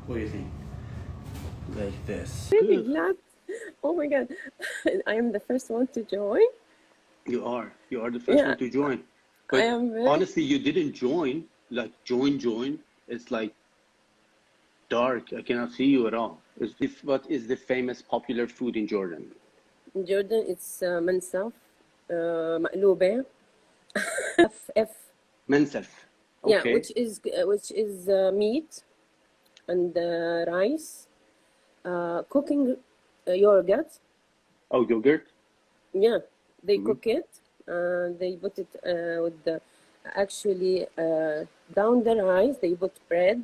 What do you think? Like this. Really Good. glad. Oh my God. I am the first one to join. You are. You are the first Yeah, one to join. I But am very. honestly, you didn't join. Like join. It's like dark. I cannot see you at all. What is the famous popular food in Jordan? In Jordan, it's منسف, مقلوبة, F. Mensef. Yeah, Okay. which is meat and rice, cooking yogurt. Oh, yogurt. Yeah, they Hmm. cook it. They put it with the actually down the rice. They put bread.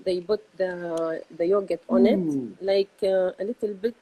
They put the yogurt on it, Mm. like a little bit.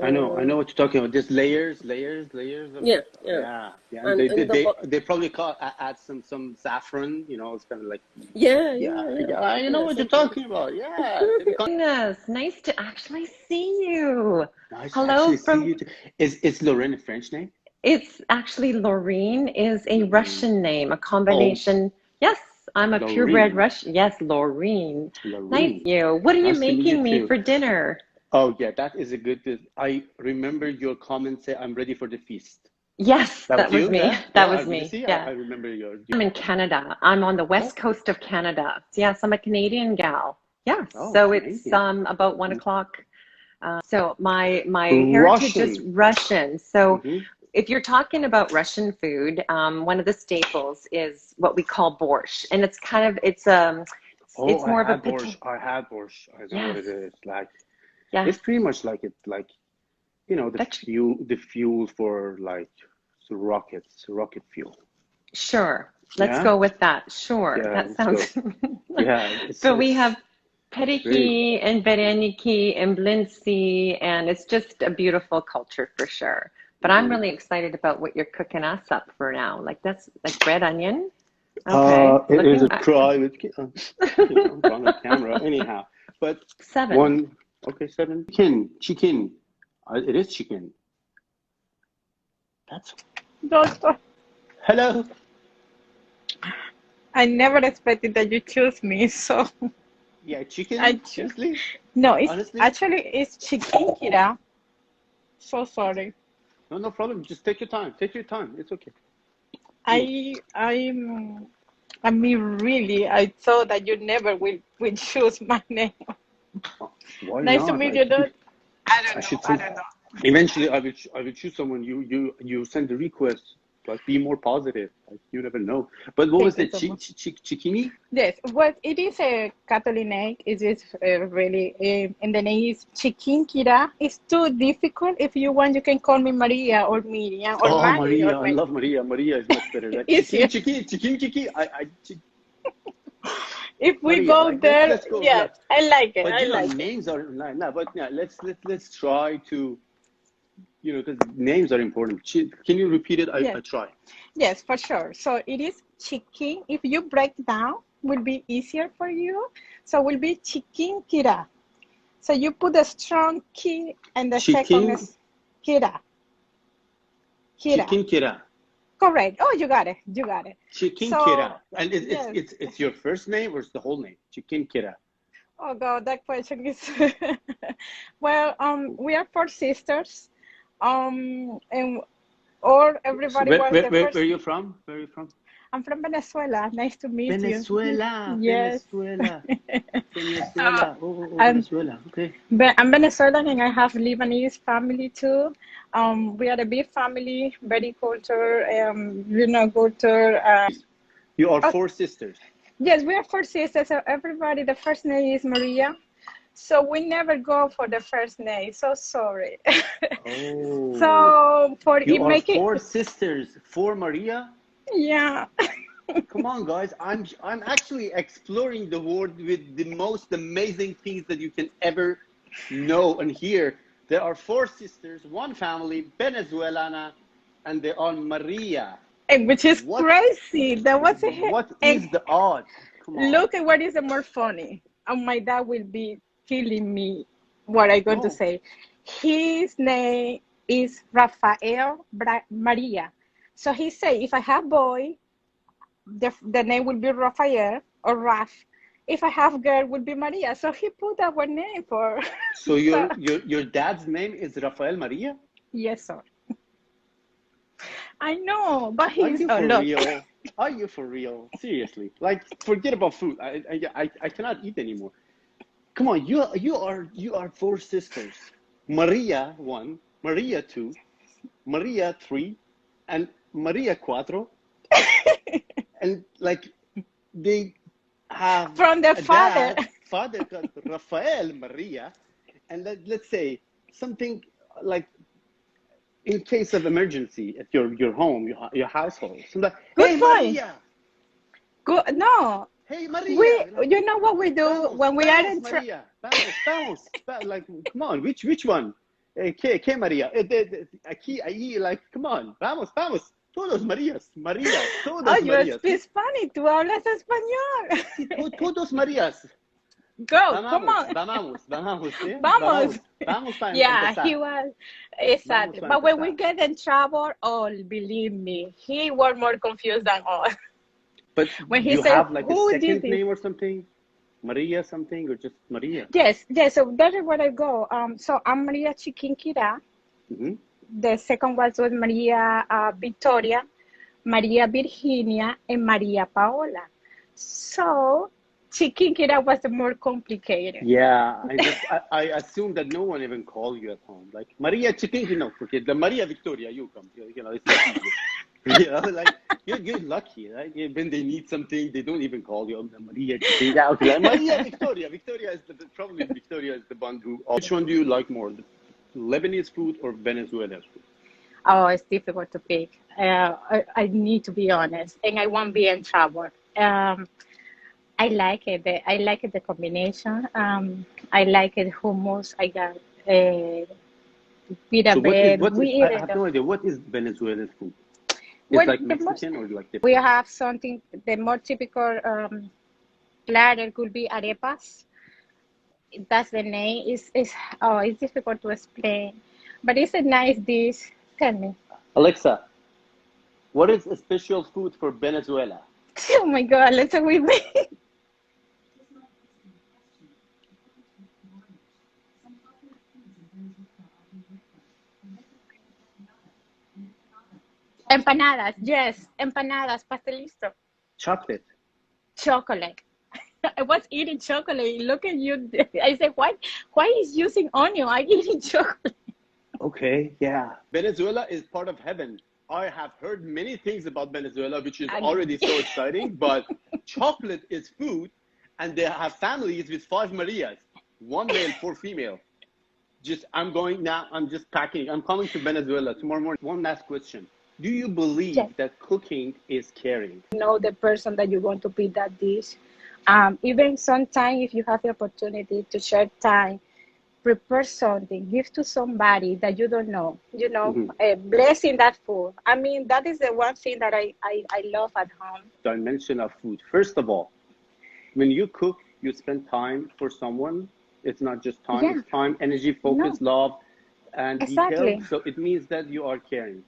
I know what you're talking about. Just layers of. Yeah, yeah, Yeah, and and in the they probably add some saffron. You know, it's kind of like yeah, yeah, yeah, yeah, I know yeah, what you're something like talking about. Yeah, Goodness, nice to actually see you. nice to Hello actually see from, you. Too. Is Lorraine a French name? it's actually Lorraine is a Lorraine. Russian name, a Oh, combination. Yes, I'm a purebred Lorraine. Russian. Yes, Lorraine. Nice Lorraine. you. What are you Nice to meet you making me too. for dinner? Oh yeah, that is a good. I remember your comment say, "I'm ready for the feast." Yes, That that was was you? me. Yeah, That yeah. was You me. see, Yeah. I remember I'm in Canada. I'm on the Oh, west coast of Canada. Yes, I'm a Canadian gal. Yeah, oh, so it's Canadian. about 1 o'clock. So my heritage is Russian. Russian. So Hmm. if you're talking about Russian food, one of the staples is what we call borscht, and it's kind of Oh, it's I more of a had potato. borscht. I had borscht. I know what Yes, it is. Like yeah, it's pretty much like it, like that's the fuel for like the rocket fuel. sure. Let's Yeah, go with that. Sure, yeah. that Let's go. sounds. Yeah, But we have it's very. periki and bereniki and blincy, and it's just a beautiful culture for sure. But I'm Mhm. really excited about what you're cooking us up for now. Like that's like red onion. Okay, It is looking a private, on the camera anyhow. But seven. one, okay, seven. Chicken. It is chicken. That's Doctor, hello. I never expected that you choose me, so Yeah, I chicken. choose. Seriously, No, honestly. it's chiquinquirá. So sorry. No, no problem. Just take your time. Take your time. It's okay. Mm. I'm I mean really I thought that you never will choose my name. Why Nice to not? meet Like, you, Doc. I I don't know. should I say. don't know. Eventually, I will choose someone. You send the request. Like, be more positive. Like, you never know. But what was Thank you the so much. chickini? Yes, well, it is a Catholic name. It is really, and the name is Chiquinquirá. It's too difficult. If you want, you can call me Maria or Miriam or Oh, Mari or Maria. I love Maria. Maria is much better. Like, easier. chicken. If we Maria. go Like, there, let's go. yes, I like it. But I like it. names are not. No, but yeah, let's try to, because names are important. Can you repeat it? I Yes, try. yes, for sure. So it is chicken. If you break down, will be easier for you. So will be Chiquinquirá. So you put a strong key, and the second Chicken, is kira. Kira. chicken kira. Correct. Oh, you got it. You got it. Chicken Kira. So And yes. it's your first name or it's the whole name? Chicken Kira. Oh God, that question is well, we are four sisters. And or So everybody was the where are first. you from? Where are you from? I'm from Venezuela. Nice to meet you. Venezuela, Yes. Venezuela, So Venezuela. Oh, I'm Venezuela. Okay. I'm Venezuelan and I have Lebanese family too. We are a big family, very culture, culture. You are Oh, four sisters. yes, we are four sisters. So everybody, the first name is Maria. So we never go for the first name. So sorry. Oh, So for you it are make it, four sisters. Four Maria. yeah. Come on, guys. I'm actually exploring the world with the most amazing things that you can ever know and hear. There are four sisters, one family, Venezuelana, and they are Maria. And which is What crazy. That was a what and is the odds? Come on. look at what is the more funny. And my dad will be killing me what I'm going to No. say. His name is Rafael Maria. So he say if I have boy, the name will be Rafael or Raf. if I have girl, would be Maria. So he put our name for. So your dad's name is Rafael Maria? Yes, sir. I know, but Are he's you a for lot. real? Are you for real? Seriously? Like, forget about food. I cannot eat anymore. Come on, you are four sisters. Maria 1, Maria 2, Maria 3, and Maria 4. And like they have From the a father. father called Rafael Maria, and let's say something like in case of emergency at your home, your household. So like, Good hey point. Maria, Good. No, hey Maria. you know what we do Vamos, when we are vamos, in Maria, vamos. Like, come on, which one? Que Maria? Aquí, like, come on, vamos. Todos Marías, todos Oh, you Marías. speak Spanish. Tú hablas español. Todos Marías. Go, come on. Vamos, ¿sí? Vamos. Vamos para Yeah, empezar. he was exactly. Vamos But when we empezar. get in trouble, oh, believe me, he was more confused than us. But When he you said, have like a "Who did second this?" name or something? Maria something or just Maria? Yes. So that is where I go. So I'm Maria Chiquinquira. Mm-hmm. The second was Maria Victoria, Maria Virginia, and Maria Paola. So Chiquinquira was the more complicated. Yeah, I assume that no one even called you at home. Like Maria Chiquinquira, no, forget the Maria Victoria. You come, it's not easy. Like you're lucky, right? When they need something, they don't even call you. Maria Chiquinquira. Okay, like, Maria Victoria. Victoria is probably Victoria is the one who. Which one do you like more, the Lebanese food or Venezuelan food? Oh, it's difficult to pick. I need to be honest, and I won't be in trouble. I like it. I like it, the combination. I like it hummus. I got pita So bread. what We is, eat I it. have no idea. What is Venezuelan food? It's What like the most Mexican or like we different? have something. The more typical platter could be arepas. That's the name. It's difficult to explain, but it's a nice dish. Tell me. Alexa, what is a special food for Venezuela? Oh my God! Let's go with me. Empanadas, yes, empanadas, pastelito, Chocolate. chocolate. I was eating chocolate. Look at you. I said, why is using onion? I'm eating chocolate. Okay, yeah. Venezuela is part of heaven. I have heard many things about Venezuela, which is already so exciting, but chocolate is food, and they have families with 5 Marias, 1 male, 4 female. I'm going now, I'm just packing. I'm coming to Venezuela tomorrow morning. One last question. Do you believe Yes. that cooking is caring? Know the person that you want to be that dish. Even sometimes if you have the opportunity to share time, prepare something, give to somebody that you don't know, blessing that food. I mean, that is the one thing that I love at home. Dimension of food. First of all, when you cook, you spend time for someone. It's not just time, Yeah. it's time, energy, focus, love, and Exactly. detail. So it means that you are caring.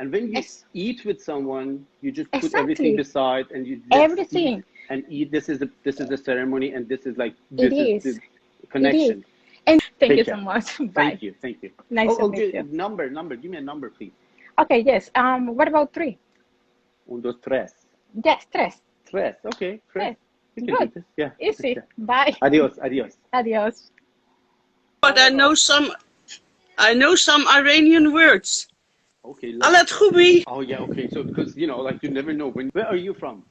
And when you Ex- eat with someone, you just put Exactly. everything beside and you let's Everything. eat and eat. This is the ceremony, and this is like It this is is. the connection. And thank Take you care. so much. Bye. Thank you. Nice to meet Okay, you. number. Give me a number, please. Okay, yes. What about 3? 1, 2, 3. Yes, 3. 3. Okay, 3. Yes. We can Good. do this. Yeah. Easy. Yeah. Bye. Adios. Adios. But I know some Iranian words. Okay. Alat Khubi. Oh yeah. Okay. So because like you never know where are you from?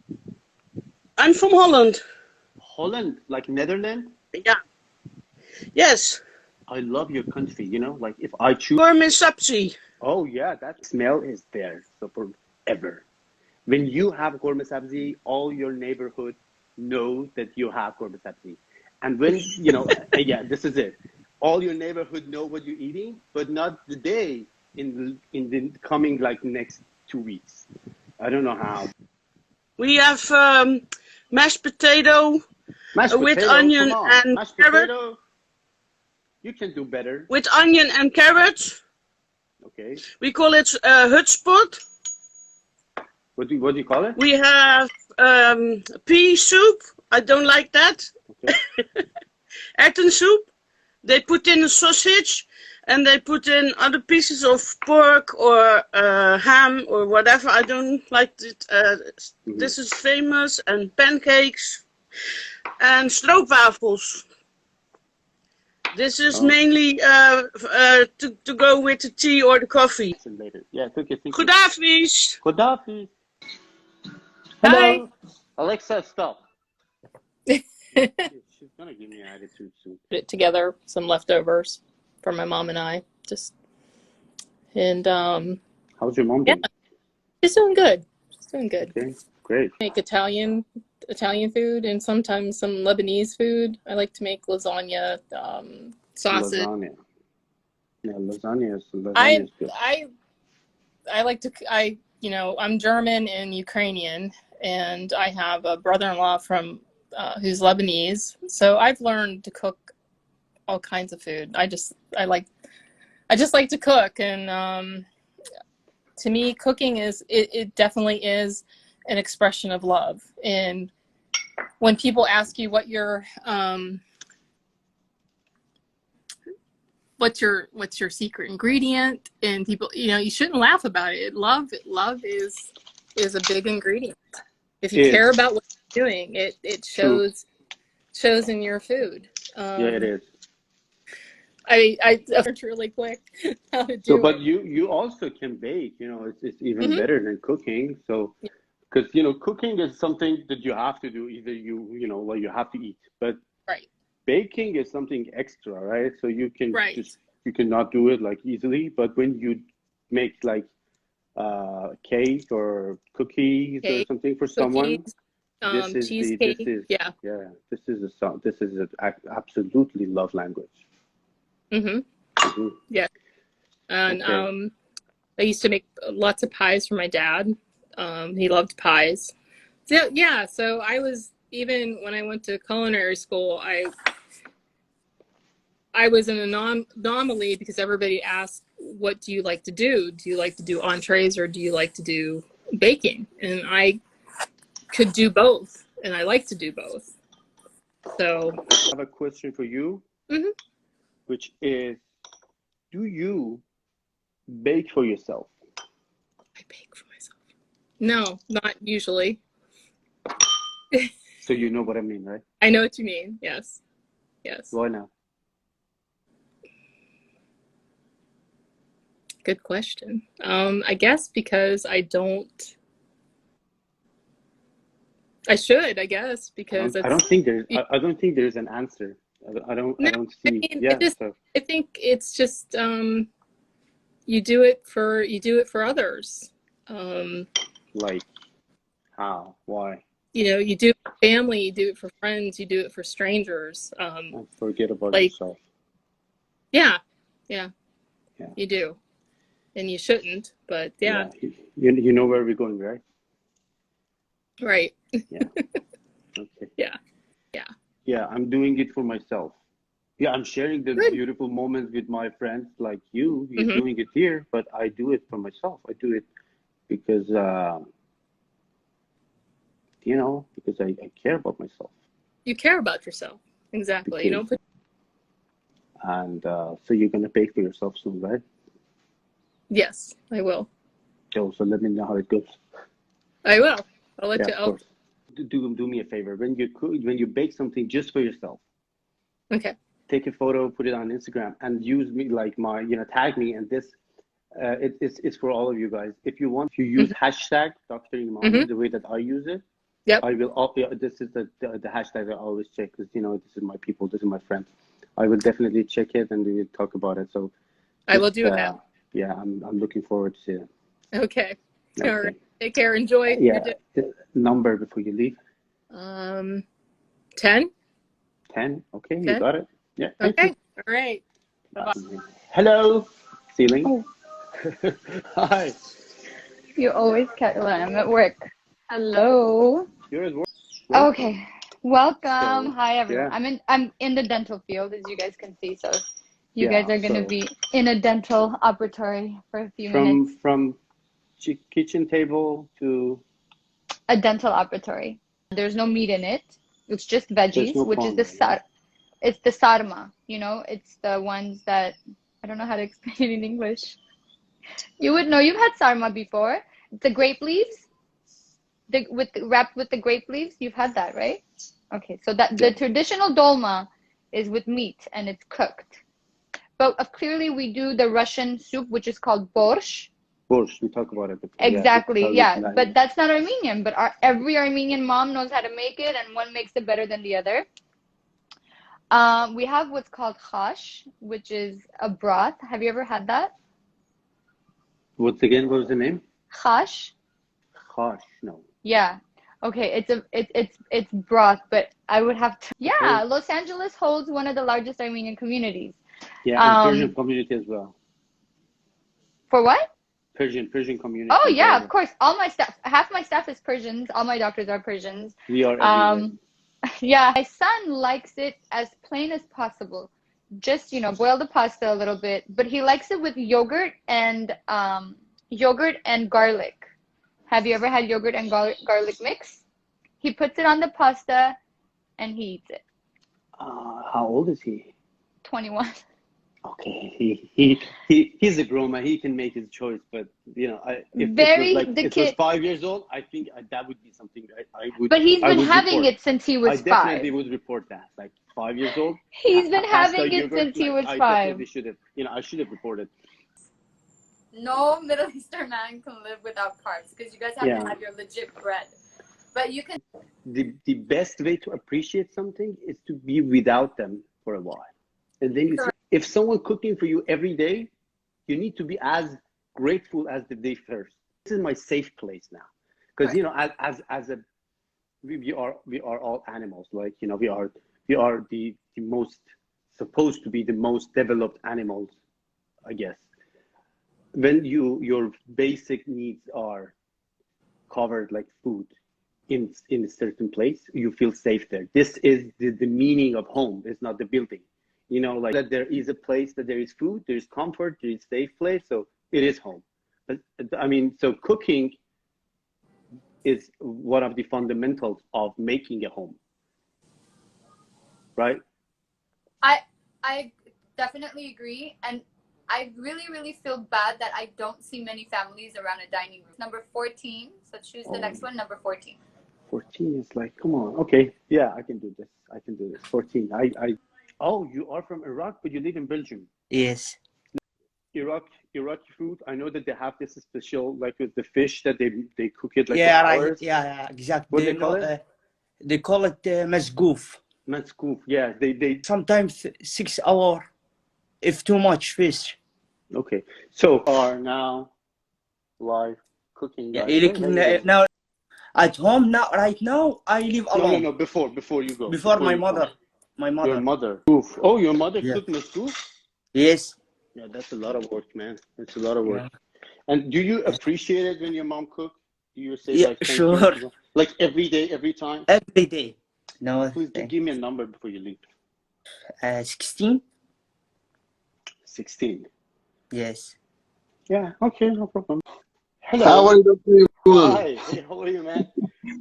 I'm from Holland. Holland, like Netherlands. Yeah. Yes. I love your country. Like if I choose. Gourmet Sapsi. Oh yeah, that smell is there so forever. When you have gourmet sabzi, all your neighborhood knows that you have gourmet sabzi. And when yeah, this is it. All your neighborhood know what you're eating, but not the day in the coming like next 2 weeks. I don't know how. We have mashed potato Mashed with potato, onion come on. and Mashed carrot. potato. You can do better. With onion and carrot. Okay. We call it hutspot. What do you call it? We have pea soup I don't like that. Okay. Erwten soup. They put in a sausage and they put in other pieces of pork or ham or whatever. I don't like it. This is famous. And pancakes and stroopwafels. This is mainly to go with the tea or the coffee. Later. Yeah, thank you. Goedenavond. Good afternoon. Hi. Hello. Alexa, stop. She's gonna give me an attitude soon. Put it together, some leftovers for my mom and I. How's your mom doing? She's doing good. She's doing good. Okay, great. Make Italian food and sometimes some Lebanese food. I like to make lasagna, sausage. Lasagna. Yeah, lasagna is good. I like to, I'm German and Ukrainian, and I have a brother-in-law who's Lebanese. So I've learned to cook all kinds of food. I just like to cook, and to me, cooking it definitely is an expression of love. And when people ask you what's your secret ingredient, and people, you shouldn't laugh about it. Love is a big ingredient. If you care about what you're doing, it shows in your food. Yeah, it is. I learned really quick how to do it. But you also can bake. It's even better than cooking. So, because cooking is something that you have to do. Either you have to eat, but right. Baking is something extra, right? So you can you cannot do it like easily. But when you make like cake or cookies or something for someone, cheesecake. This is an absolutely love language. Yeah. And I used to make lots of pies for my dad. He loved pies. So so I was, even when I went to culinary school, I was an anomaly because everybody asked, what do you like to do? Do you like to do entrees or do you like to do baking? And I could do both, and I like to do both. So I have a question for you, which is, do you bake for yourself? I bake for myself. No, not usually. So you know what I mean, right? I know what you mean. Yes. Why not? Good question. I guess because I should, I guess, because I don't think there's an answer. I don't see. I think it's just you do it for others. Like how? Why? You do it for family, you do it for friends, you do it for strangers. Forget about yourself. Yeah. You do, and you shouldn't. But yeah. You know where we're going, right? Right. Yeah. Okay. Yeah. I'm doing it for myself. Yeah, I'm sharing the beautiful moments with my friends like you. You're doing it here, but I do it for myself. I do it because because I care about myself. You care about yourself. Exactly. You don't put. And so you're gonna pay for yourself soon, right? Yes, I will. So let me know how it goes. I will. I'll let you. Of course. Do me a favor. When you bake something just for yourself. Okay. Take a photo, put it on Instagram, and use me like tag me. And this, it's for all of you guys. If you want, if you use hashtag Dr. Imani the way that I use it. Yep. I will. This is the hashtag I always check because this is my people, this is my friends. I will definitely check it and we will talk about it. So I will do it now. Yeah, I'm looking forward to it. Okay. All right. Take care. Enjoy. Yeah. Number before you leave. 10. 10. Okay, 10? You got it. Yeah. Okay. All right. Bye-bye. Hello, Ceiling. Hi. You always catch when I'm at work. Hello. You're at work. Okay. Welcome. So, hi everyone. yeah. I'm in the dental field, as you guys can see. So you guys are gonna be in a dental operatory for a few minutes. From kitchen table to a dental operatory. There's no meat in it. It's just There's veggies, no which is corn there, it's the sarma, you know, it's the ones that, I don't know how to explain it in English. You would know, you've had sarma before. The grape leaves, wrapped with the grape leaves, you've had that, right? Okay, so that the traditional dolma is with meat and it's cooked. But clearly we do the Russian soup, which is called borscht. Borscht, we talk about it. But Exactly, yeah. But that's not Armenian. But every Armenian mom knows how to make it, and one makes it better than the other. We have what's called khash, which is a broth. Have you ever had that? What was the name? Khash. Khash, no. Yeah. Okay, it's broth, but I would have to. Yeah, Los Angeles holds one of the largest Armenian communities. Yeah, and Persian community as well. For what? Persian community. Oh yeah, of course. All my staff, half my staff is Persians. All my doctors are Persians. We are everywhere. Yeah, my son likes it as plain as possible. Just, you know, boil the pasta a little bit, but he likes it with yogurt and garlic. Have you ever had yogurt and garlic mix? He puts it on the pasta and he eats it. How old is he? 21. Okay, he's a grown man. He can make his choice, but you know, if it was 5 years old, I think that would be something I would. But he's been having it since he was 5. I definitely would report that. Like 5 years old. He's been having it since he was 5. I definitely should have. You know, I should have reported. No Middle Eastern man can live without carbs because you guys have to have your legit bread. But you can. The best way to appreciate something is to be without them for a while, and then you see, if someone cooking for you every day, you need to be as grateful as the day first. This is my safe place now, because you know, we are all animals. Like, you know, we are the most supposed to be the most developed animals, I guess. When your basic needs are covered, like food, in a certain place, you feel safe there. This is the meaning of home. It's not the building. You know, like that there is a place, that there is food, there is comfort, there is safe place. So it is home. But, I mean, so cooking is one of the fundamentals of making a home, right? I definitely agree, and I really feel bad that I don't see many families around a dining room. Number 14, so choose the next one. Number 14. 14 is like, come on, okay, yeah, I can do this. 14. Oh, you are from Iraq, but you live in Belgium. Yes. Iraqi food. I know that they have this special, like with the fish, that they cook it like right. Yeah, exactly. What they call it? They call it masgoof. Masgoof. Yeah, they sometimes 6 hours, if too much fish. Okay, so are now live cooking. Yeah, now at home now. Right now, I live alone. No. Before you go. Before my mother. My mother. Your mother. Oof. Oh, your mother cooked masgoof? Yes. Yeah, that's a lot of work, man. That's a lot of work. Yeah. And do you appreciate it when your mom cooks? Do you say like, sure. Like every day, every time? Every day. No. Please give me a number before you leave. 16. 16. Yes. Yeah. Okay. No problem. Hello. How are you doing? Hi. Hey, how are you, man?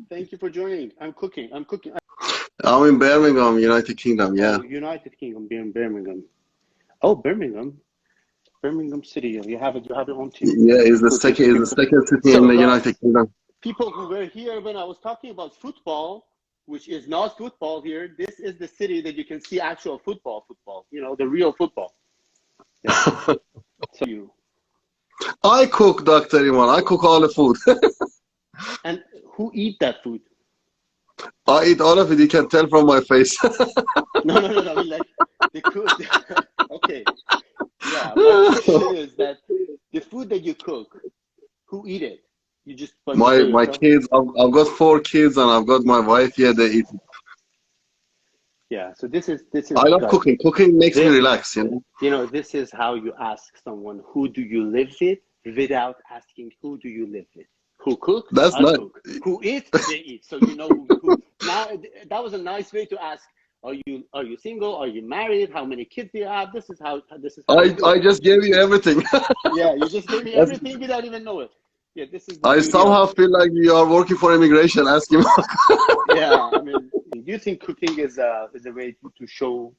Thank you for joining. I'm cooking. I'm in Birmingham, United Kingdom. Yeah. Oh, United Kingdom, in Birmingham. Oh, Birmingham City. You have your own team. Yeah, it's the second city in the United Kingdom. People who were here when I was talking about football, which is not football here, this is the city that you can see actual football. You know, the real football. Yeah. So you. I cook, Dr. Iman. I cook all the food. And who eat that food? I eat all of it. You can tell from my face. No. I mean, like, the cook. Okay. Yeah. My question is that the food that you cook, who eat it? You just my kids. I've got 4 kids, and I've got my wife. Yeah, they eat it. Yeah. So this is. I love cooking. Cooking makes me relax. You know, this is how you ask someone, who do you live with, without asking, who do you live with? Who cook? That's not. Cook. Who eat? They eat. So you know who. Now that was a nice way to ask. Are you single? Are you married? How many kids do you have? This is how. I just gave you everything. Yeah, you just gave me everything without even know it. Yeah, this is. I somehow feel like you are working for immigration. Ask him. Yeah, I mean, Do you think cooking is a way to show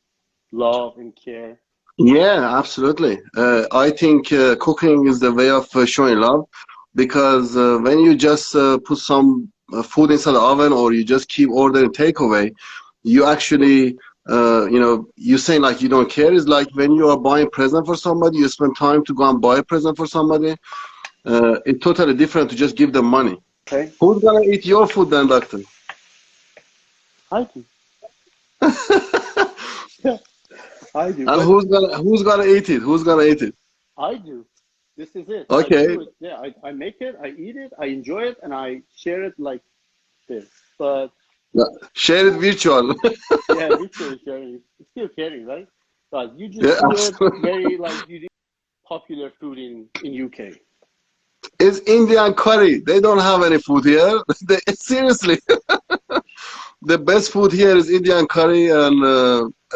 love and care? Yeah, absolutely. I think cooking is the way of showing love because when you just put some food inside the oven or you just keep ordering takeaway, you actually, you saying like you don't care is like when you are buying present for somebody, you spend time to go and buy a present for somebody. It's totally different to just give them money. Okay. Who's gonna eat your food then, doctor? I do. I do. And But who's gonna eat it? Who's gonna eat it? I do. This is it. I Okay. do it. Yeah, I make it, I eat it, I enjoy it, and I share it like this. But Yeah. Share it virtual. yeah, virtual sharing. It's still caring, right? But you just Yeah, do it absolutely. very like you do popular food in UK. It's Indian curry. They don't have any food here. Seriously. The best food here is Indian curry, and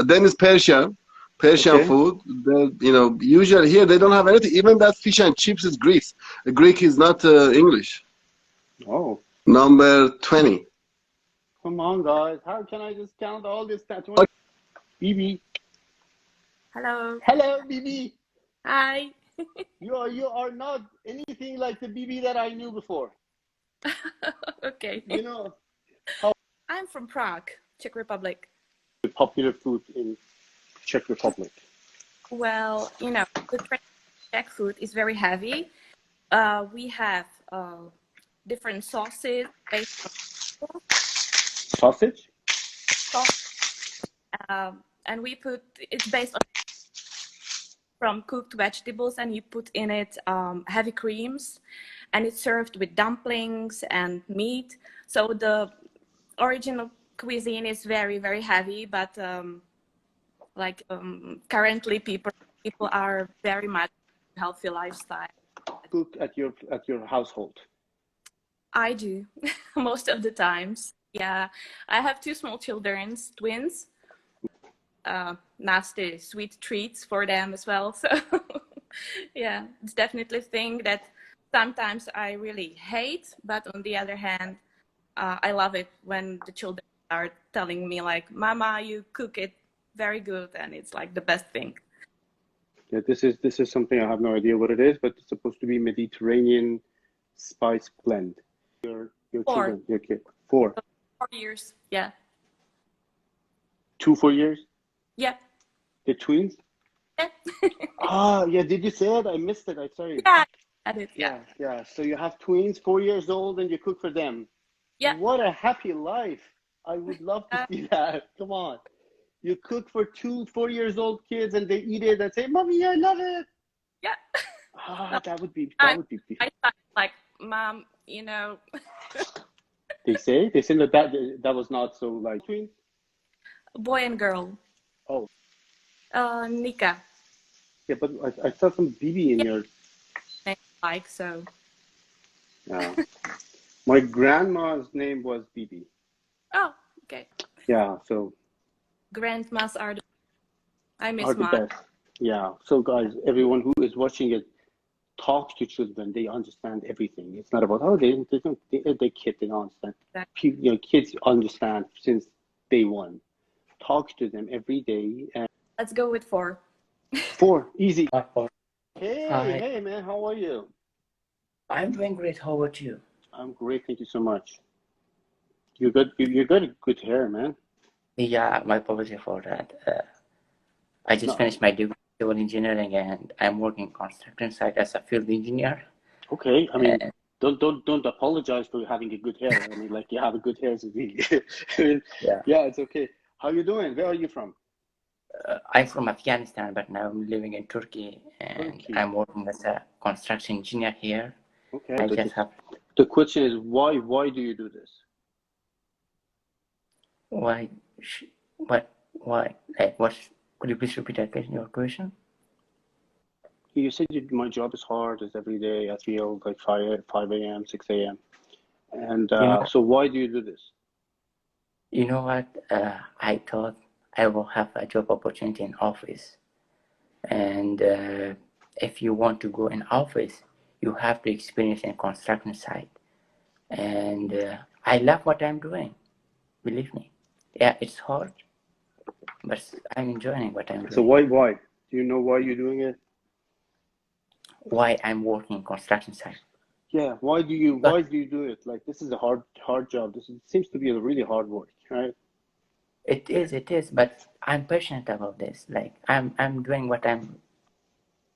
then it's Persian Okay. food. Usually here they don't have anything. Even that fish and chips is Greek. Greek is not English. Oh, Number 20. come on, guys. How can I just count all this tattoos? BB. Hello. Hello, BB. Hi. You are not anything like the BB that I knew before. Okay. You know how I'm from Prague, Czech Republic. popular food in Czech Republic. Well, the Czech food is very heavy. We have different sauces based on Sausage? sauce, and it's based on from cooked vegetables, and you put in it heavy creams, and it's served with dumplings and meat. So the original cuisine is very, very heavy, but currently people are very much healthy lifestyle. Cook at your household. I do most of the times. Yeah, I have two small children, twins. Nasty sweet treats for them as well. So yeah, it's definitely a thing that sometimes I really hate, but on the other hand, I love it when the children are telling me like, "Mama, you cook it very good," and it's like the best thing. Yeah, this is something I have no idea what it is, but it's supposed to be Mediterranean spice blend. Your children, your kid, 4. 4 years. Yeah. 4 years. Yeah. The twins. Yeah. Yeah. Did you say it? I missed it. I'm sorry. Yeah. I did. Yeah. Yeah. So you have twins, 4 years old, and you cook for them. Yeah. What a happy life! I would love to see that. Come on. You cook for 2 4-year-old kids, and they eat it and say, "Mommy, I love it." Yeah. That would be. I thought like, Mom, They say that was not so like twins. boy and girl. Oh. Nika. Yeah, but I saw some BB in your. Like so. Yeah. My grandma's name was BB. Oh, okay. Yeah, so. Grandmas are I miss are the mine. best. Yeah. So guys, everyone who is watching it, talk to children. They understand everything. It's not about they don't they kid they don't understand. Exactly. Kids understand since day one. Talk to them every day. And Let's go with 4. 4, easy. Hi. Hey man, how are you? I'm doing great. How about you? I'm great, thank you so much. You got good hair, man. Yeah, my apology for that. I just finished my degree in civil engineering, and I'm working construction site as a field engineer. Okay, I mean, don't apologize for having a good hair. I mean, like you have a good hair, so I mean, yeah, it's okay. How you doing? Where are you from? I'm from Afghanistan, but now I'm living in Turkey, and I'm working as a construction engineer here. Okay. The question is why do you do this? Why? Why? Like, what? Could you please repeat that question? Your question? You said my job is hard. It's every day. I feel like 5 a.m., 6 a.m. And so why do you do this? You know what? I thought I will have a job opportunity in office, and if you want to go in office, you have to experience in construction site. And I love what I'm doing. Believe me. Yeah, it's hard, but I'm enjoying what I'm So doing. why? Do you know why you're doing it? Why I'm working construction site. Yeah, why do you do it? Like, this is a hard job. Seems to be a really hard work, right? It is, but I'm passionate about this. Like I'm doing what I'm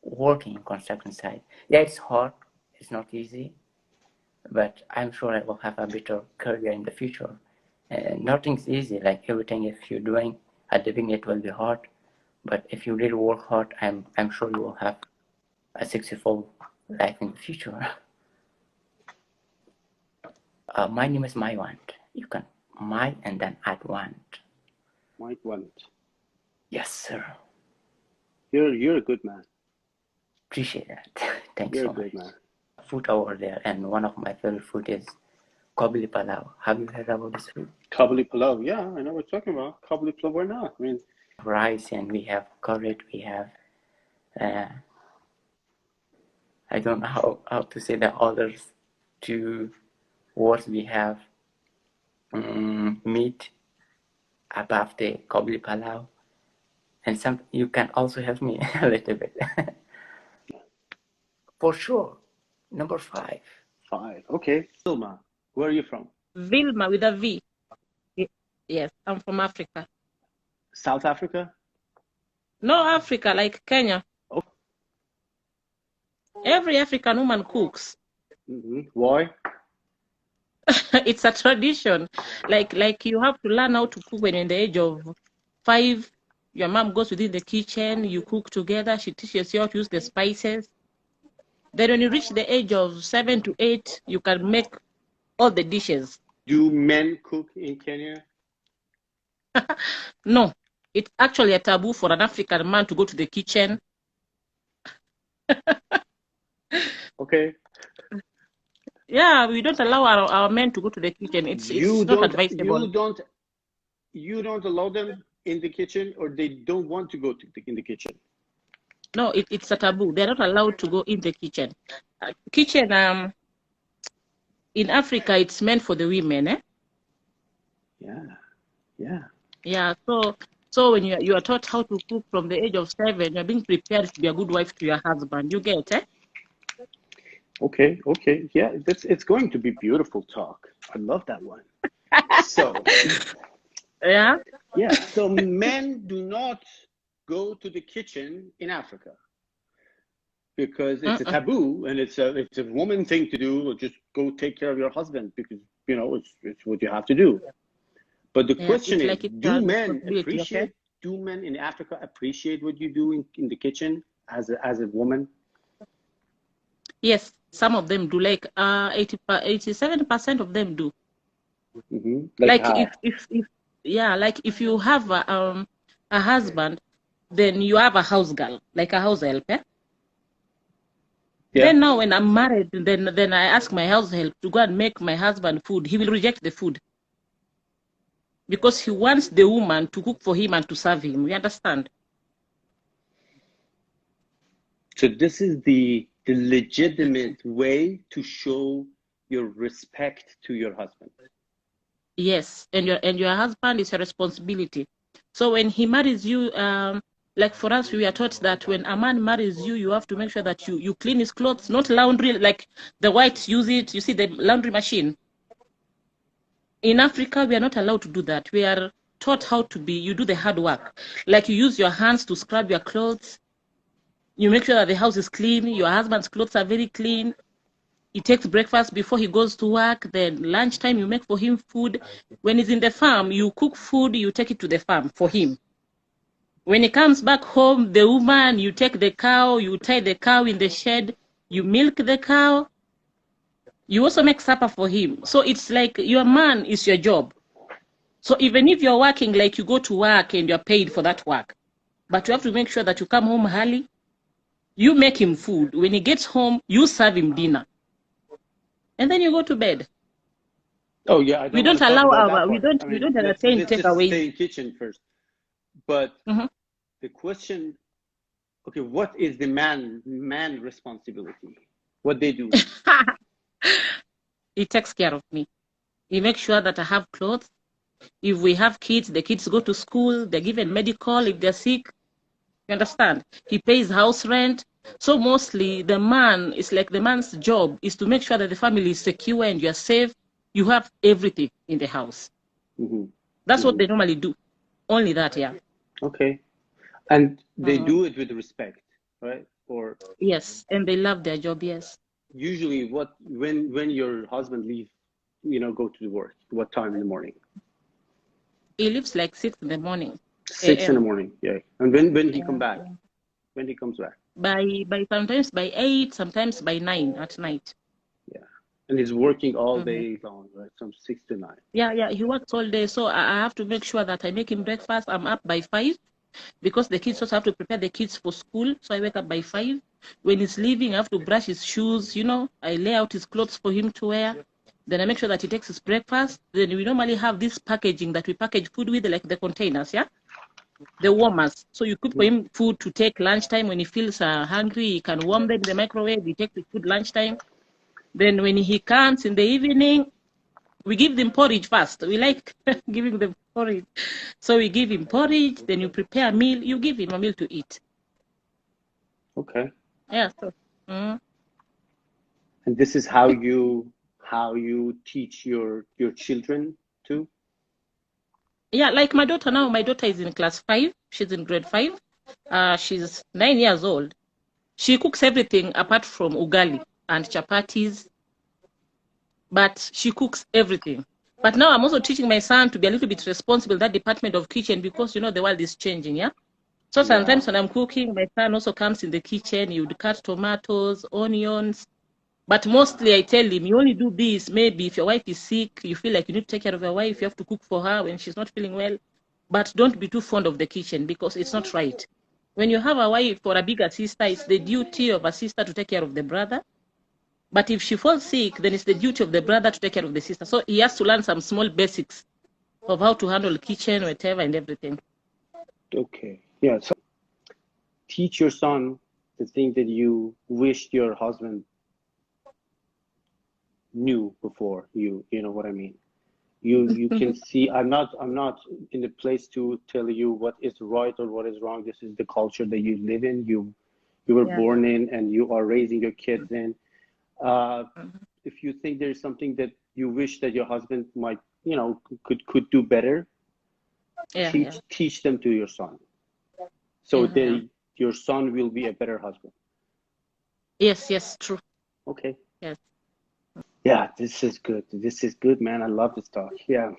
working in construction site. Yeah, it's hard. It's not easy, but I'm sure I will have a better career in the future. Nothing's easy. Like everything, if you're doing at the beginning, it will be hard. But if you really work hard, I'm sure you will have a successful life in the future. My name is Maiwand. You can my and then add want. Might want. Yes, sir. You're a good man. Appreciate that. Thanks You're so a good much. man. Food over there, and one of my favorite food is kabuli palau. Have you heard about this food? Kabuli palau. Yeah, I know what you're talking about. Kabuli palau. Why not? I mean, Rice, and we have curry. We have I don't know how to say the others two words. We have meat above the kabuli palau, and some. You can also help me a little bit. For sure. Number 5. 5. Okay. Vilma, where are you from? Vilma with a V. Yes, I'm from Africa. South Africa? No, Africa, like Kenya. Oh. Every African woman cooks. Why? It's a tradition. Like you have to learn how to cook when you're in the age of 5. Your mom goes within the kitchen, you cook together, she teaches you how to use the spices. Then when you reach the age of 7 to 8, you can make all the dishes. Do men cook in Kenya? No, it's actually a taboo for an African man to go to the kitchen. Okay. Yeah, we don't allow our men to go to the kitchen. It's not advisable. You don't allow them in the kitchen, or they don't want to go in the kitchen? No, it's a taboo. They're not allowed to go in the kitchen. Kitchen, in Africa, it's meant for the women, eh? Yeah. So when you are taught how to cook from the age of 7, you're being prepared to be a good wife to your husband. You get, eh? Okay. Yeah, it's going to be beautiful talk. I love that one. So. Yeah. So men do not go to the kitchen in Africa because it's a taboo, and it's a woman thing to do. Or just go take care of your husband because it's what you have to do. But the question is, do men in Africa appreciate what you do in the kitchen as a woman? Yes, some of them do. Like 87% of them do. Like if you have a husband, then you have a house girl, like a house help. Eh? Yeah. Then now when I'm married, then I ask my house help to go and make my husband food. He will reject the food because he wants the woman to cook for him and to serve him. You understand? So this is the legitimate way to show your respect to your husband. Yes, and your husband is a responsibility. So when he marries you, like for us, we are taught that when a man marries you, you have to make sure that you clean his clothes, not laundry, like the whites use it. You see the laundry machine. In Africa, we are not allowed to do that. We are taught how to be, you do the hard work. Like you use your hands to scrub your clothes. You make sure that the house is clean. Your husband's clothes are very clean. He takes breakfast before he goes to work. Then lunchtime, you make for him food. When he's in the farm, you cook food, you take it to the farm for him. When he comes back home, the woman, you take the cow, you tie the cow in the shed, you milk the cow. You also make supper for him. So it's like your man is your job. So even if you're working, like you go to work and you're paid for that work, but you have to make sure that you come home early, you make him food. When he gets home, you serve him dinner. And then you go to bed. Oh yeah, we don't allow we don't entertain takeaways. Stay in kitchen first. But the question, okay, what is the man responsibility? What they do? He takes care of me. He makes sure that I have clothes. If we have kids, the kids go to school, they're given medical if they're sick. You understand? He pays house rent. So mostly the man, it's like the man's job is to make sure that the family is secure and you're safe. You have everything in the house. That's what they normally do. Only that, yeah. Okay. And they do it with respect, right? Or yes, and they love their job, yes. Usually when your husband leaves, go to work, what time in the morning? He leaves like 6 in the morning. 6 in the morning, yeah. And when he come back? When he comes back? By sometimes by 8, sometimes by 9 at night. Yeah. And he's working all day long, right? From 6 to 9. Yeah, he works all day. So I have to make sure that I make him breakfast. I'm up by 5 because the kids also have to prepare the kids for school. So I wake up by 5. When he's leaving, I have to brush his shoes, I lay out his clothes for him to wear. Then I make sure that he takes his breakfast. Then we normally have this packaging that we package food with, like the containers, yeah? The warmers. So you cook for him food to take lunchtime. When he feels hungry, he can warm them in the microwave. We take the food lunchtime. Then when he comes in the evening, we give them porridge first. We like giving them porridge. So we give him porridge, then you prepare a meal. You give him a meal to eat. Okay. Yeah. So, And this is how you teach your children too? Yeah, like my daughter now. My daughter is in class 5. She's in grade 5. She's 9 years old. She cooks everything apart from ugali and chapatis. But she cooks everything. But now I'm also teaching my son to be a little bit responsible in that department of kitchen because, the world is changing, yeah? So sometimes when I'm cooking, my son also comes in the kitchen. He would cut tomatoes, onions. But mostly I tell him, you only do this maybe if your wife is sick, you feel like you need to take care of your wife, you have to cook for her when she's not feeling well. But don't be too fond of the kitchen because it's not right. When you have a wife or a bigger sister, it's the duty of a sister to take care of the brother. But if she falls sick, then it's the duty of the brother to take care of the sister. So he has to learn some small basics of how to handle the kitchen, whatever, and everything. Okay. Yeah. So teach your son the thing that you wished your husband knew before you know what I mean. You can see I'm not in the place to tell you what is right or what is wrong. This is the culture that you live in, you were born in, and you are raising your kids in. If you think there's something that you wish that your husband might could do better, teach them to your son, so your son will be a better husband. Yes, true. Okay. Yes. Yeah, this is good, man. I love this talk. Yeah.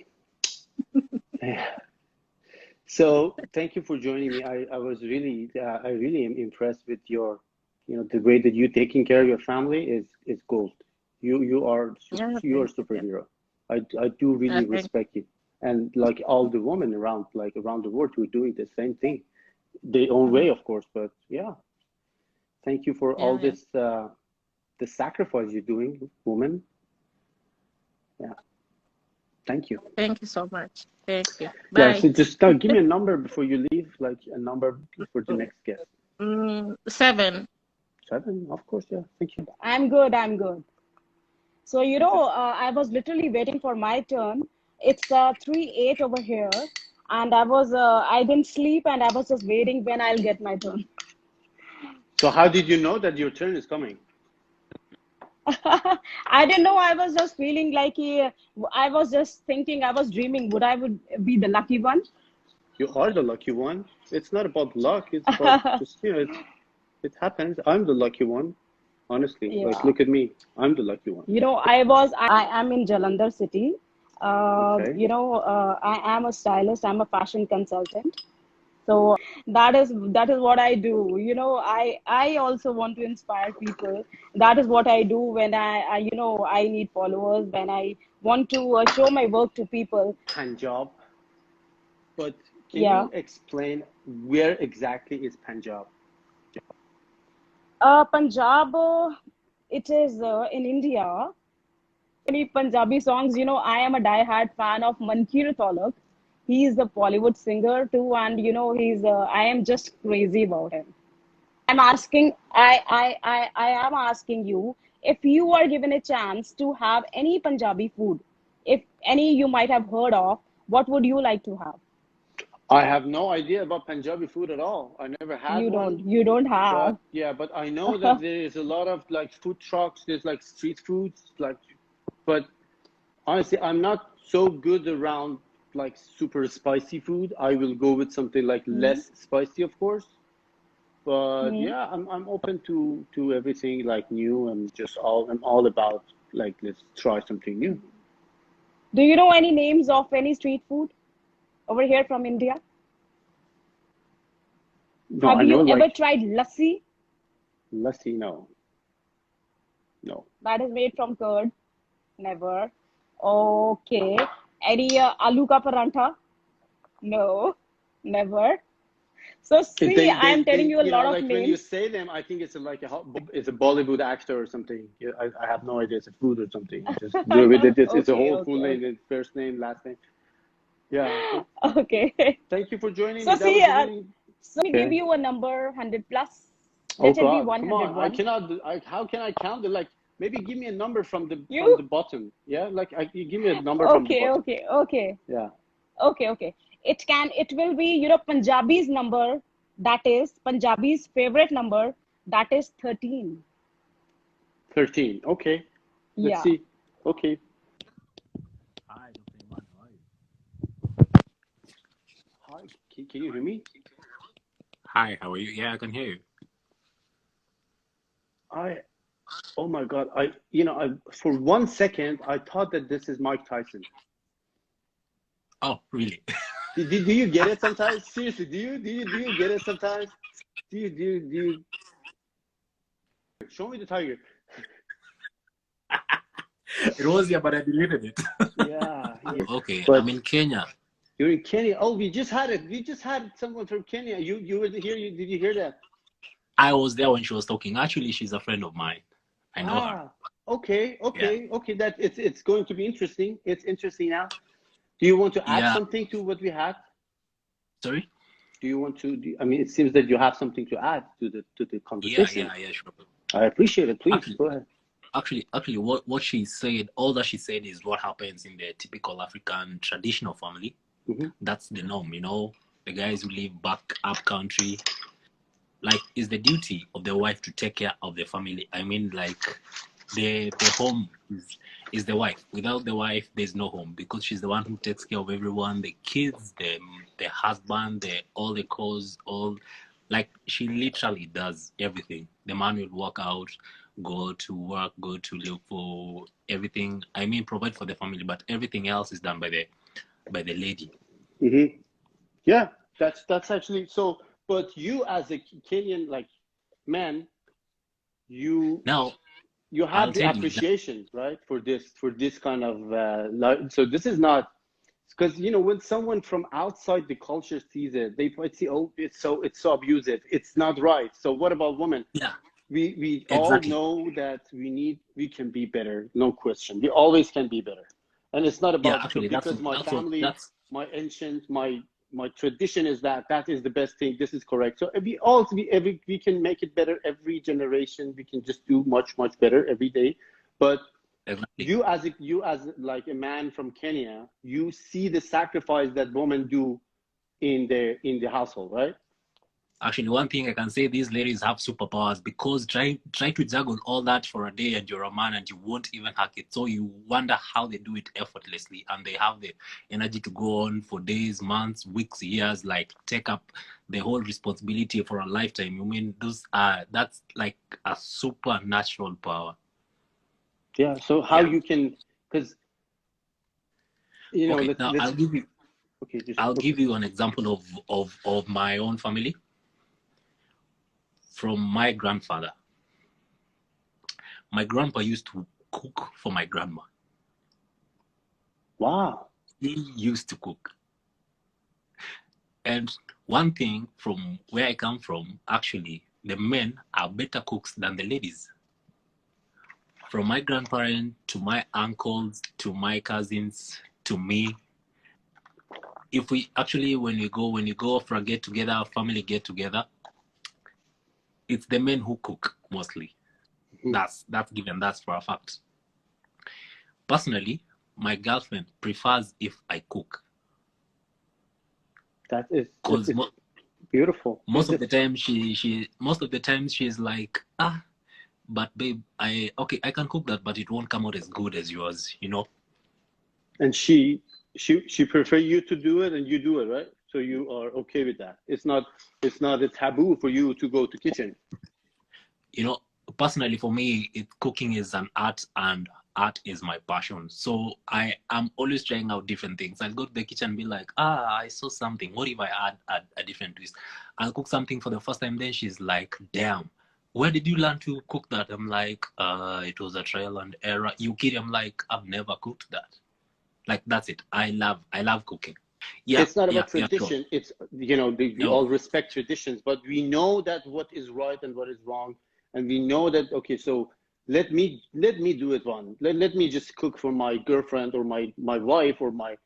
So thank you for joining me. I was really I really am impressed with your the way that you taking care of your family is gold. You are a superhero. I do really respect you, and like all the women around the world who are doing the same thing, their own way, of course. But yeah, thank you for all this the sacrifice you're doing, woman. Yeah, thank you. Thank you so much. Thank you. Bye. Yeah, so just give me a number before you leave, like a number for the next guest. 7. 7, of course, yeah. Thank you. I'm good. So, I was literally waiting for my turn. It's 3:08 over here. And I didn't sleep and I was just waiting when I'll get my turn. So how did you know that your turn is coming? I didn't know. I was just feeling like I was just thinking, I was dreaming, would be the lucky one? You are the lucky one. It's not about luck. It's about just, it happens. I'm the lucky one. Honestly, like, look at me. I'm the lucky one. I am in Jalandhar city. Okay. I am a stylist. I'm a fashion consultant. So that is what I do. I also want to inspire people. That is what I do when I need followers, when I want to show my work to people. Punjab. But can you explain where exactly is Punjab? Punjab, it is in India. Many Punjabi songs, I am a die-hard fan of Mankir Tolak. He is a Bollywood singer too, and I am just crazy about him. I am asking you, if you are given a chance to have any Punjabi food, if any you might have heard of, What would you like to have? I have no idea about Punjabi food at all. I never had one. You don't have. But yeah, but I know that there is a lot of like food trucks. There's like street foods, like. But honestly, I'm not so good around like super spicy food. I will go with something like less spicy, of course. But yeah, I'm open to everything like new. I'm all about like let's try something new. Do you know any names of any street food over here from India? No, Have I know you ever like tried lassi? lassi. No, no. That is made from curd. Never. Okay. Any aloo ka parantha? No, never. So see, I'm telling you a lot of like when you names. say them, I think it's like it's a Bollywood actor or something. Yeah, I have no idea. It's a food or something. Just do with it. It's a whole full name, it's first name, last name. Yeah. Okay. Thank you for joining So me. That see, was really so we give you a number 100 plus. Let Oh it be God, come 101. on! I cannot. How can I count it? Like maybe give me a number from the bottom. Yeah, like you give me a number from the bottom. Okay. Yeah. Okay. It will be, Punjabi's number, that is Punjabi's favorite number, that is 13. 13. Okay. Let's Yeah. see. Okay. Hi, Dr. Iman. How are you? Hi. Can you hear me? Hi, how are you? Yeah, I can hear you. Oh my God. For 1 second, I thought that this is Mike Tyson. Oh, really? Do you get it sometimes? Seriously, do you get it sometimes? Do you? Show me the tiger. It was here, but I deleted it. Yeah. Okay, But I'm in Kenya. you're in Kenya. Oh, we just had it. We just had someone from Kenya. You were here. Did you hear that? I was there when she was talking. Actually, she's a friend of mine. I know her. Okay. Yeah. That it's going to be interesting. It's interesting now. Do you want to add Yeah. something to what we had? Sorry? Do you want to? I mean, it seems that you have something to add to the conversation. Yeah, sure. I appreciate it. Please go ahead. Actually, what she said, all that she said is what happens in the typical African traditional family. That's the norm, The guys who live back up country, like, it's the duty of the wife to take care of the family. I mean, like, the home is the wife. Without the wife, there's no home, because she's the one who takes care of everyone, the kids, the husband, all the chores, like, she literally does everything. The man will work out, go to work, go to look for everything. I mean, provide for the family, but everything else is done by the lady. Yeah, that's actually so. But you, as a Kenyan man, you have the appreciation, right, for this kind of so this is not, because when someone from outside the culture sees it, they might see, oh, it's so abusive, it's not right. So what about women? Yeah, we exactly. all know that we can be better, no question. We always can be better, and it's not about because my family, my ancient, my tradition is that is the best thing. This is correct. So we can make it better every generation. We can just do much better every day. But you as like a man from Kenya, you see the sacrifice that women do in the household, right? Actually, one thing I can say, these ladies have superpowers, because try to juggle all that for a day, and you're a man and you won't even hack it. So you wonder how they do it effortlessly, and they have the energy to go on for days, months, weeks, years, like take up the whole responsibility for a lifetime. I mean, that's like a supernatural power. Yeah. So how you can, because okay, now I'll give you. Okay, I'll give you an example of my own family. From my grandfather. My grandpa used to cook for my grandma. Wow. He used to cook. And one thing from where I come from, actually, the men are better cooks than the ladies. From my grandparents to my uncles to my cousins to me. If we actually, when you go for a get together, a family get together, it's the men who cook mostly. That's given. That's for a fact. Personally, my girlfriend prefers if I cook, That is Because beautiful. most of the time she's like, but babe, I can cook that, but it won't come out as good as yours, you know. And she prefer you to do it, and you do it, right? So you are okay with that. It's not a taboo for you to go to kitchen. You know, personally for me, cooking is an art, and art is my passion. So I am always trying out different things. I'll go to the kitchen and be like, I saw something. What if I add a different twist? I'll cook something for the first time. Then she's like, damn, where did you learn to cook that? I'm like, it was a trial and error. You kidding? I'm like, I've never cooked that. Like, that's it. I love cooking. Yeah, it's not about tradition. Sure. It's, you know, we all respect traditions, but we know that what is right and what is wrong. And we know that, okay, so let me do it one. Let me just cook for my girlfriend or my wife or my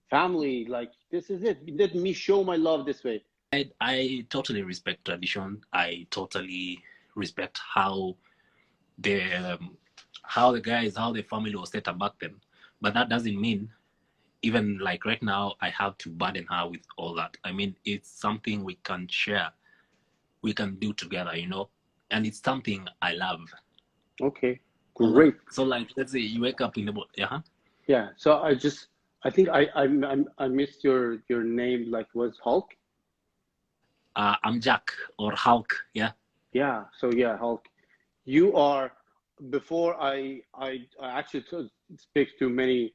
family. Like, this is it. Let me show my love this way. I totally respect tradition. I totally respect how the family was set up back then. But that doesn't mean, even like right now, I have to burden her with all that. I mean, it's something we can share, we can do together, you know, and it's something I love. Okay, great. So like, let's say you wake up in the morning, Yeah. So I think I missed your name. Like, was Hulk? I'm Jack, or Hulk. Yeah. Yeah. So yeah, Hulk. You are. Before I actually speak to many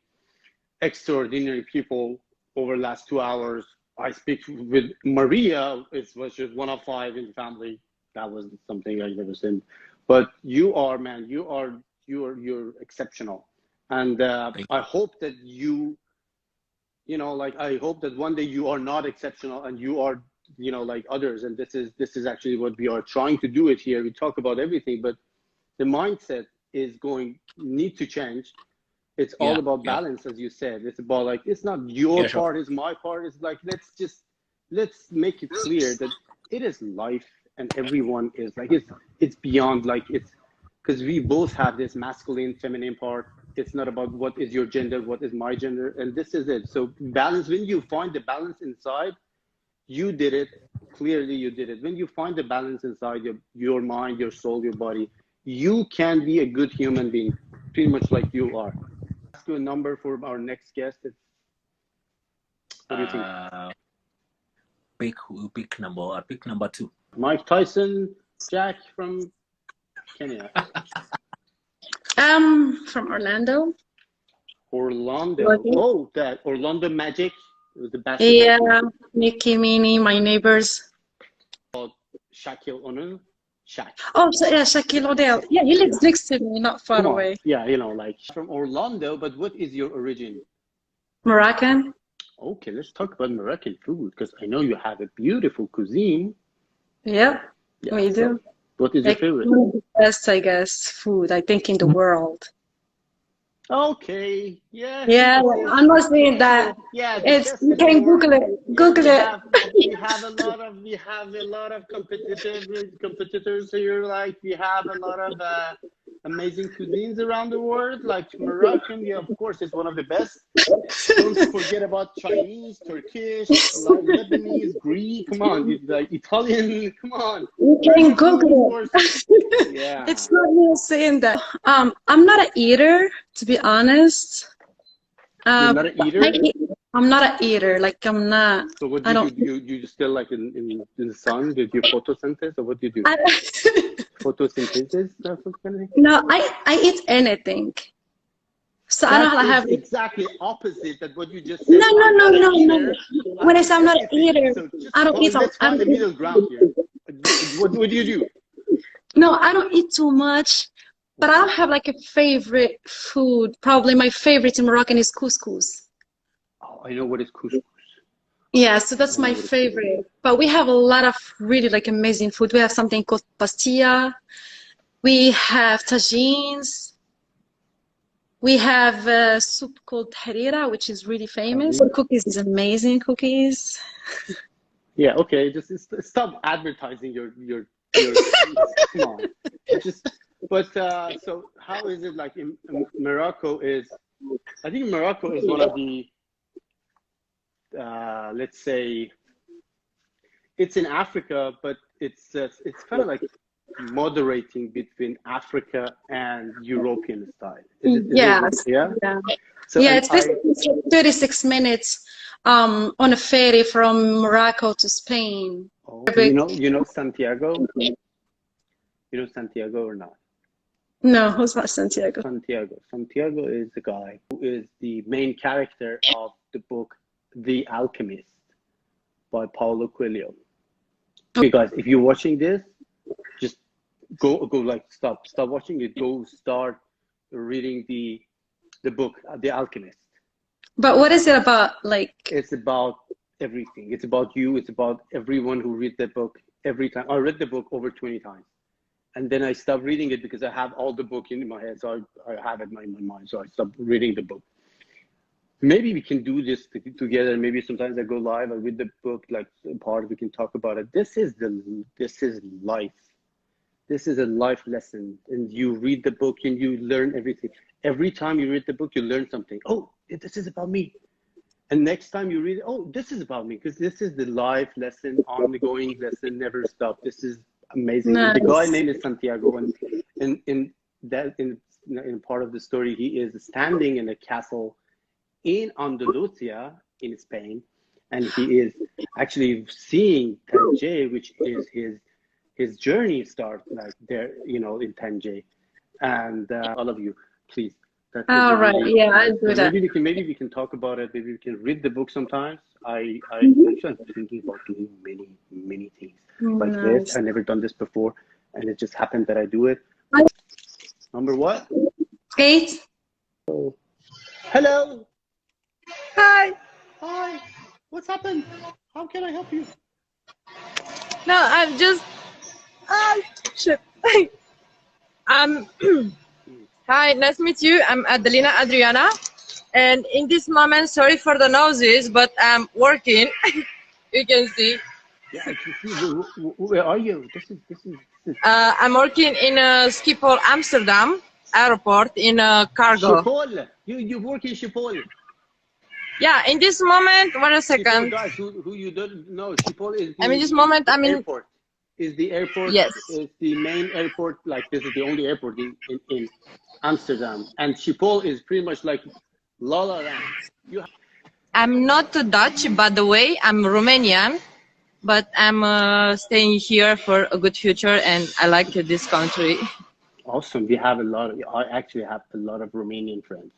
extraordinary people over the last 2 hours. I speak with Maria. It was just one of 5 in the family. That was something I've never seen. But you are, man. You're exceptional, and I hope that you know, like, I hope that one day you are not exceptional and you are, you know, like others. And this is actually what we are trying to do it here. We talk about everything, but the mindset need to change. It's all about balance, as you said. It's about, like, it's not your part is my part. It's like, let's make it clear that it is life, and everyone is like, it's beyond, like, it's because we both have this masculine, feminine part. It's not about what is your gender, what is my gender, and this is it. So balance, when you find the balance inside, you did it. Clearly, you did it. When you find the balance inside your mind, your soul, your body, you can be a good human being, pretty much like you are. Ask you a number for our next guest. What do you think? Pick number 2. Mike Tyson, Jack from Kenya. From Orlando. Orlando. Oh, that Orlando Magic. It was the basketball. Yeah, Mickey, Minnie, my neighbors. Shaquille O'Neal. Shaq. Oh, so, yeah, Shaquille O'Neal. Yeah, he lives next to me, not far away. Yeah, you know, like, from Orlando. But what is your origin? Moroccan. Okay, let's talk about Moroccan food, because I know you have a beautiful cuisine. Yeah, we do. What is your favorite? One of the best, I guess, food, I think, in the world. Okay, yeah. Yeah, I'm not saying that. Yeah, you can Google it. Google it. We have a lot of competitors here. Like, we have a lot of amazing cuisines around the world. Like Moroccan, yeah, of course, is one of the best. Don't forget about Chinese, Turkish, Lebanese, Greek. Come on, like Italian. Come on. You can Google it. Yeah. It's not me saying that. I'm not an eater, to be honest. You're not an eater? I'm not an eater. Like, I'm not. So what do you do? You still, like, in the sun? Do you photosynthesis, or what do you do? Photosynthesis? No, I eat anything. So I don't have exactly opposite that what you just said. No. When I say I'm not an eater, I don't eat. Let's find the middle ground here. What do you do? No, I don't eat too much, but I don't have, like, a favorite food. Probably my favorite in Moroccan is couscous. Oh, I know what is couscous. Yeah, so that's my favorite. But we have a lot of really, like, amazing food. We have something called pastilla. We have tagines. We have a soup called harira, which is really famous. Cookies is amazing cookies. Yeah, okay. Just stop advertising your come on. So how is it, like, in Morocco I think Morocco is one of the let's say it's in Africa, but it's kind of like moderating between Africa and European style. Yes. Yeah. Yeah. So Yeah, it's basically 36 minutes on a ferry from Morocco to Spain. Oh, you know Santiago? You know Santiago or not? No, who's not Santiago? Santiago. Santiago is the guy who is the main character of the book The Alchemist by Paulo Coelho. Okay, guys, if you're watching this, just go like stop watching it. Go start reading the book The Alchemist. But what is it about? Like, it's about everything. It's about you. It's about everyone who reads the book every time. I read the book over 20 times. And then I stopped reading it because I have all the book in my head. So I have it in my mind. So I stopped reading the book. Maybe we can do this together. Maybe sometimes I go live. I read the book, like part we can talk about it. This is life. This is a life lesson. And you read the book and you learn everything. Every time you read the book, you learn something. Oh, this is about me. And next time you read it, oh, this is about me. Because this is the life lesson, ongoing lesson, never stop. This is amazing. Nice. The guy name is Santiago, and in part of the story, he is standing in a castle in Andalusia in Spain, and he is actually seeing Tangier, which is his journey starts like there, you know, in Tangier. And all of you, please. All right, yeah, I'll do that. Maybe we can talk about it. Maybe we can read the book sometimes. Actually I'm thinking about doing many things like this. I've never done this before, and it just happened that I do it. Number what? 8. Oh. Hello. Hi. Hi. What's happened? How can I help you? No, I'm just. Shit. Hi, nice to meet you. I'm Adelina Adriana, and in this moment, sorry for the noises, but I'm working. You can see. Yeah, I can see. Where are you? This is. I'm working in Schiphol, Amsterdam airport in cargo. Schiphol. You work in Schiphol. Yeah, in this moment, wait a second. Schiphol, guys, who you don't know, Schiphol is the, in this moment, I'm in airport. Is the airport? Yes. Is the main airport? Like this is the only airport in Amsterdam, and Schiphol is pretty much like La La Land. I'm not Dutch, by the way. I'm Romanian, but I'm staying here for a good future, and I like this country. Awesome. We have I actually have a lot of Romanian friends.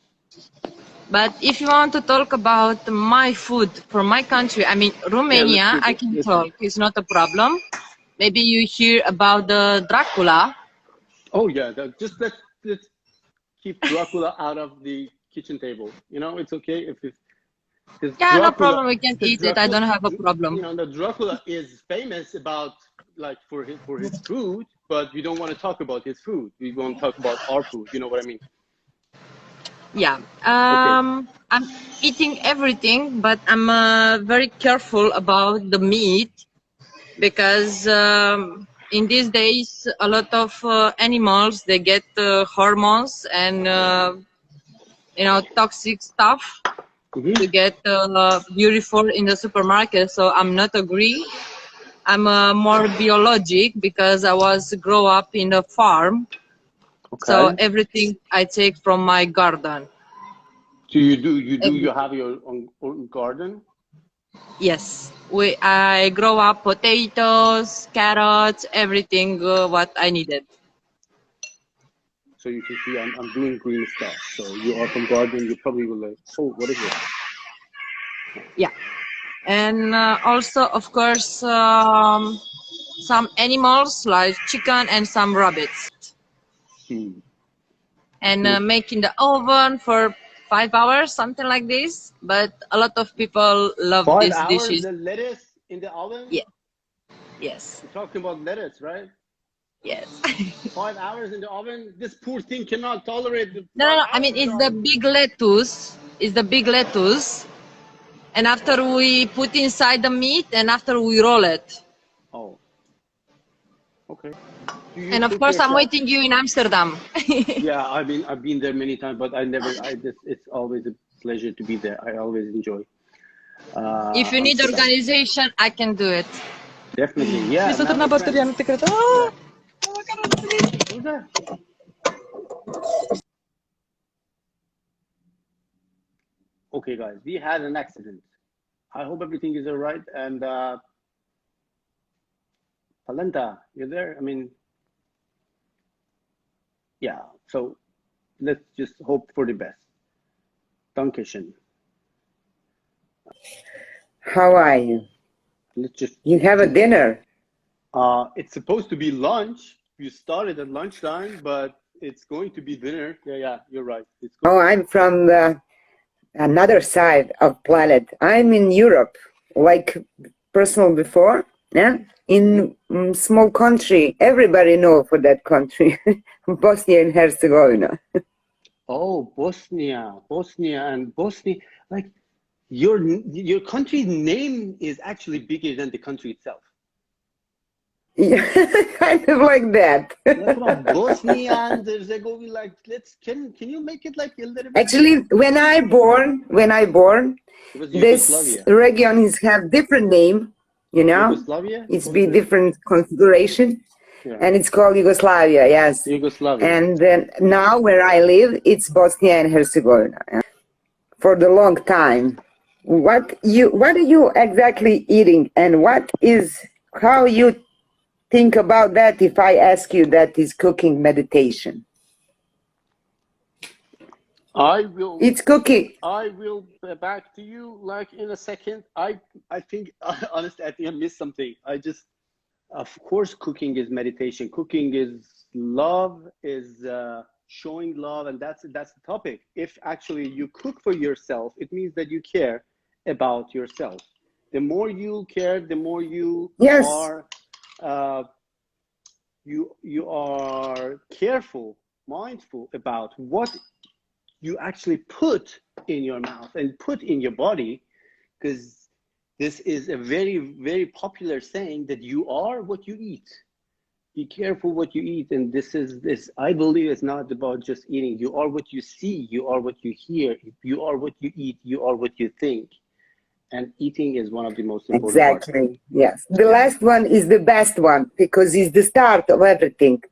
But if you want to talk about my food from my country, I mean Romania, I can talk. It's not a problem. Maybe you hear about the Dracula. Oh yeah, just let's keep Dracula out of the kitchen table. You know, it's okay if it's. Yeah, no problem. We can eat it. I don't have a problem. You know, the Dracula is famous about like for his food, but we don't want to talk about his food. We want to talk about our food. You know what I mean? Yeah. I'm eating everything, but I'm very careful about the meat because in these days a lot of animals, they get hormones and you know, toxic stuff to get beautiful in the supermarket. So I'm not agree. I'm more biologic because I was grow up in a farm. Okay. So everything I take from my garden. So you have your own garden? Yes, I grow up potatoes, carrots, everything what I needed. So you can see I'm doing green stuff. So you are from garden. You probably will like, oh, what is it? Yeah, and also of course some animals like chicken and some rabbits. And make in the oven for 5 hours, something like this. But a lot of people love these dishes. 5 hours, the lettuce in the oven? Yeah. Yes. You're talking about lettuce, right? Yes. 5 hours in the oven? This poor thing cannot tolerate the No. I mean, it's the big lettuce. It's the big lettuce. And after we put inside the meat, and after we roll it. Oh. Okay. And of course, I'm waiting you in Amsterdam. Yeah, I've been there many times, but it's always a pleasure to be there. I always enjoy. If you need organization, I can do it. Definitely, yeah. Bisa Now tornare it's batteria right. integrata. Who's that? Okay, guys, we had an accident. I hope everything is all right. And Palenta, you're there? I mean, yeah. So let's just hope for the best. Dankeschön. How are you? Let's just. You have a dinner. It's supposed to be lunch. You started at lunchtime, but it's going to be dinner. Yeah, you're right. It's Oh, I'm from the another side of planet. I'm in Europe, like personal before. Yeah, in small country. Everybody know for that country, Bosnia and Herzegovina. Oh, Bosnia, and Bosnia. Like your country's name is actually bigger than the country itself. Yeah, kind of like that. Like about Bosnia and Herzegovina, like can you make it like a little bit? Actually, when I born, It was this Yugoslavia. regions have different name. You know, Yugoslavia? it's be different configuration, Yeah. and it's called Yugoslavia. Yes. Yugoslavia. And then now where I live, it's Bosnia and Herzegovina. Yeah. For the long time, what are you exactly eating, and how you think about that if I ask you that is cooking meditation? I will. It's cooking. I will back to you like in a second. I think honestly, I think I missed something. Of course, cooking is meditation. Cooking is love, is showing love, and that's the topic. If actually you cook for yourself, it means that you care about yourself. The more you care, the more you Yes. are you are careful, mindful about what you actually put in your mouth and put in your body, because this is a very, very popular saying that you are what you eat. Be careful what you eat. And this I believe it's not about just eating. You are what you see, you are what you hear, you are what you eat, you are what you think. And eating is one of the most important parts. Exactly. Yes. The last one is the best one because it's the start of everything.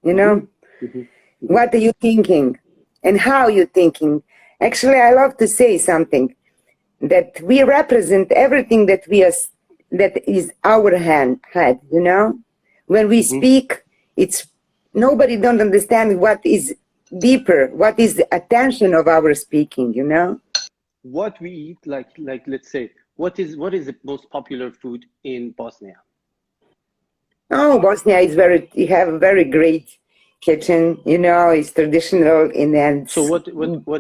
You know? Mm-hmm. What are you thinking? And how you're thinking? Actually, I love to say something, that we represent everything that is our head, you know? When we speak, nobody don't understand what is deeper, what is the attention of our speaking, you know? What we eat, like let's say, what is the most popular food in Bosnia? Oh, Bosnia is you have a very great kitchen, you know, it's traditional and so what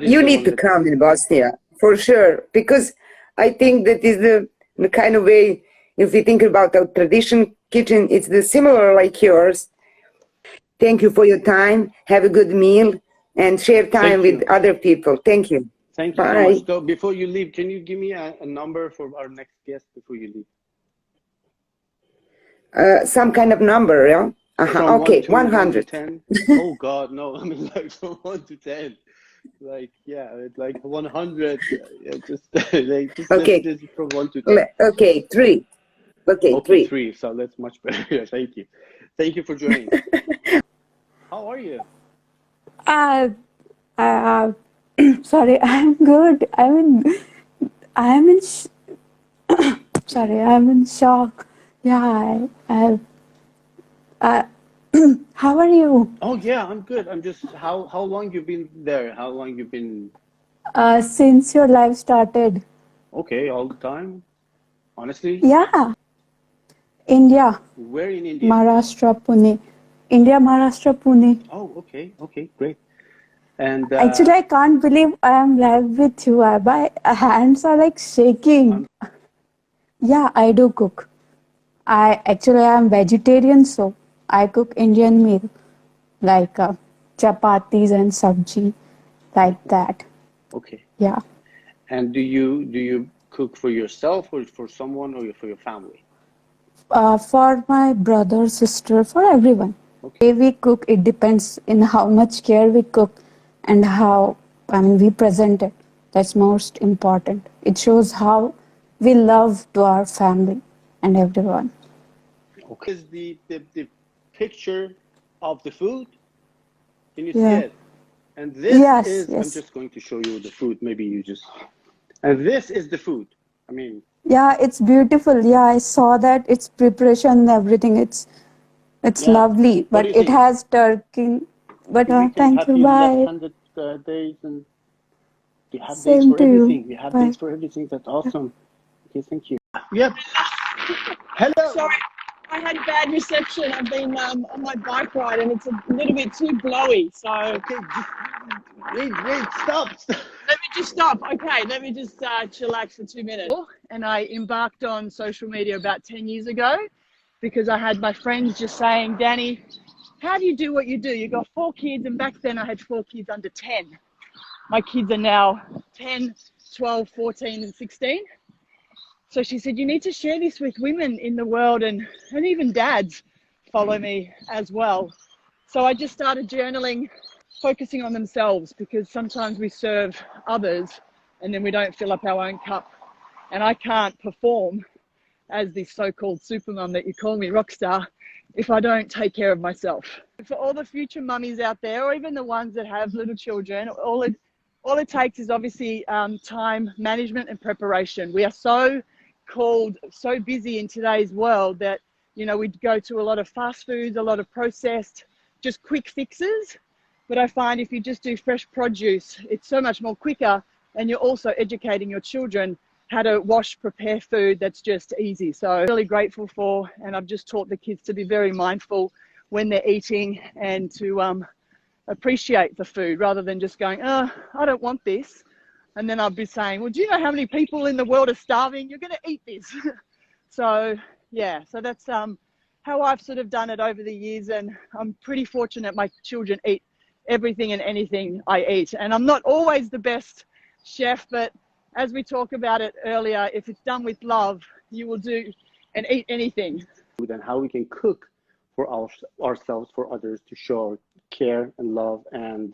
is you the need one to come in Bosnia for sure, because I think that is the kind of way, if you think about our tradition kitchen, it's the similar like yours. Thank you for your time. Have a good meal and share time with other people. Thank you. Thank you so much. So before you leave, can you give me a number for our next guest before you leave? Some kind of number, yeah? Okay, 100. 1 to 10. Oh God, no! I mean, like from 1 to 10. Like it's like 100. Yeah, just Okay. let's from 1 to 10. Okay, 3. Okay, 3. So that's much better. Yeah, thank you. Thank you for joining. How are you? Sorry, I'm good. I'm in sorry, I'm in shock. Yeah, how are you? Oh yeah, I'm good. I'm just how long you been there? How long you been? Since your life started. Okay, all the time. Honestly. Yeah. India. Where in India? Maharashtra, Pune. India, Maharashtra, Pune. Oh, okay, great. And actually, I can't believe I am live with you. My hands are like shaking. Yeah, I do cook. I am vegetarian, so I cook Indian meal like chapatis and sabji, like that. Okay. Yeah. And do you cook for yourself or for someone or for your family? For my brother, sister, for everyone. Okay. We cook, it depends in how much care we cook and how we present it. That's most important. It shows how we love to our family and everyone. Okay. Is the picture of the food? Can you see Yeah. it? And this Yes, is, I'm yes. just going to show you the food. Maybe you just, and this is the food. I mean, Yeah, it's beautiful. Yeah, I saw that. It's preparation and everything. It's yeah. lovely, What do but you it think? has turkey. But Weekend, thank you. happy Bye. left-handed days, and we have days Same for to you. everything. We have Bye. days for everything. That's awesome. Okay, thank you. Yep. Hello. Sorry, I had bad reception. I've been on my bike ride and it's a little bit too blowy. So okay, wait, stop. Let me just stop. Okay, let me just chillax for 2 minutes. And I embarked on social media about 10 years ago because I had my friends just saying, Danny, how do you do what you do? You got 4 kids, and back then I had 4 kids under 10. My kids are now 10, 12, 14, and 16. So she said, you need to share this with women in the world, and even dads follow me as well. So I just started journaling, focusing on themselves, because sometimes we serve others and then we don't fill up our own cup. And I can't perform as this so-called supermum that you call me, rock star, if I don't take care of myself. For all the future mummies out there, or even the ones that have little children, all it takes is obviously time management and preparation. We are so busy in today's world that, you know, we go to a lot of fast foods, a lot of processed, just quick fixes. But I find if you just do fresh produce, it's so much more quicker, and you're also educating your children how to wash, prepare food that's just easy. So I'm really grateful for, and I've just taught the kids to be very mindful when they're eating and to appreciate the food rather than just going, oh, I don't want this. And then I'll be saying, well, do you know how many people in the world are starving? You're going to eat this. So, yeah, so that's how I've sort of done it over the years. And I'm pretty fortunate my children eat everything and anything I eat. And I'm not always the best chef, but as we talked about it earlier, if it's done with love, you will do and eat anything. And how we can cook for ourselves, for others, to show our care and love. And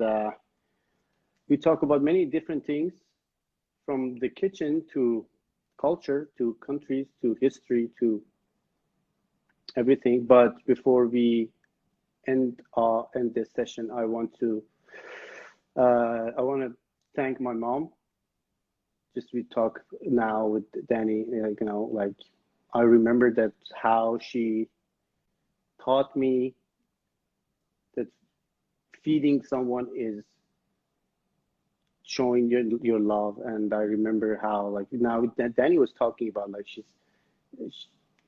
we talk about many different things, from the kitchen to culture, to countries, to history, to everything. But before we end this session, I want to thank my mom. Just we talk now with Danny, you know, like I remember that how she taught me that feeding someone is showing your love. And I remember how, like, now Danny was talking about, like, she's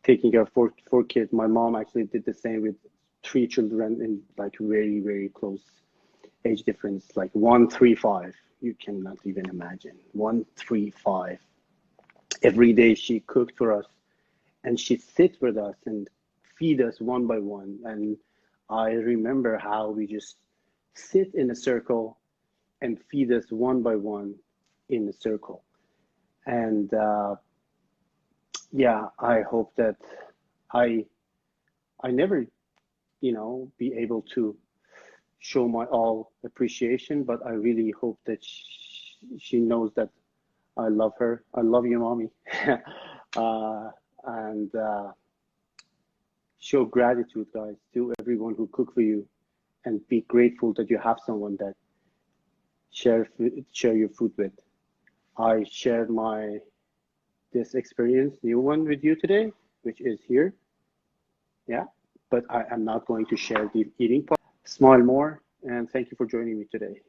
taking care of four kids. My mom actually did the same with 3 children in like very, very close age difference, like 1, 3, 5. You cannot even imagine. 1, 3, 5. Every day she cooked for us, and she'd sit with us and feed us one by one. And I remember how we just sit in a circle and feed us one by one in a circle. And yeah, I hope that I never, you know, be able to show my all appreciation, but I really hope that she knows that I love her. I love you, mommy. And show gratitude, guys, to everyone who cook for you, and be grateful that you have someone that share your food with. I shared this experience, new one, with you today, which is here. Yeah, but I am not going to share the eating part. Smile more, and thank you for joining me today.